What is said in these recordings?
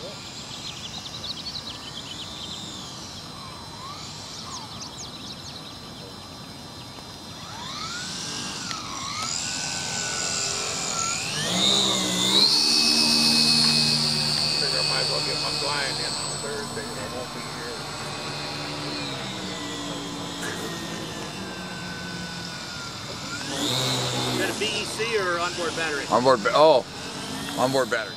Might as well get my blind in on Thursday, but I won't be here. Is that a BEC or onboard battery? Onboard battery.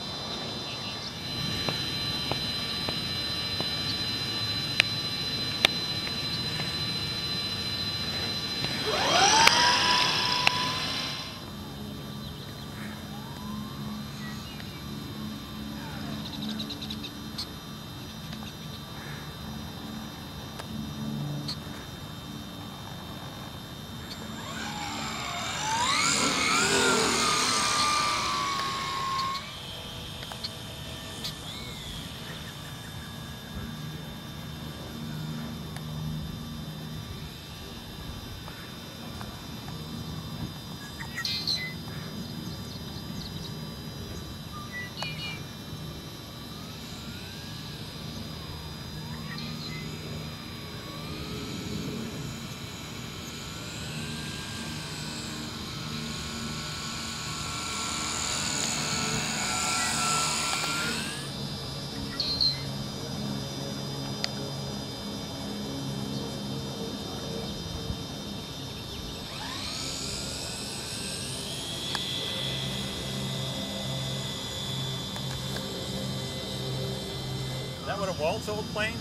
Is that what a Waltz old plane?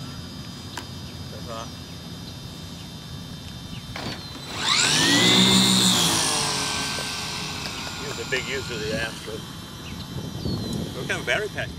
He was a big user of the Astro. What kind of battery pack?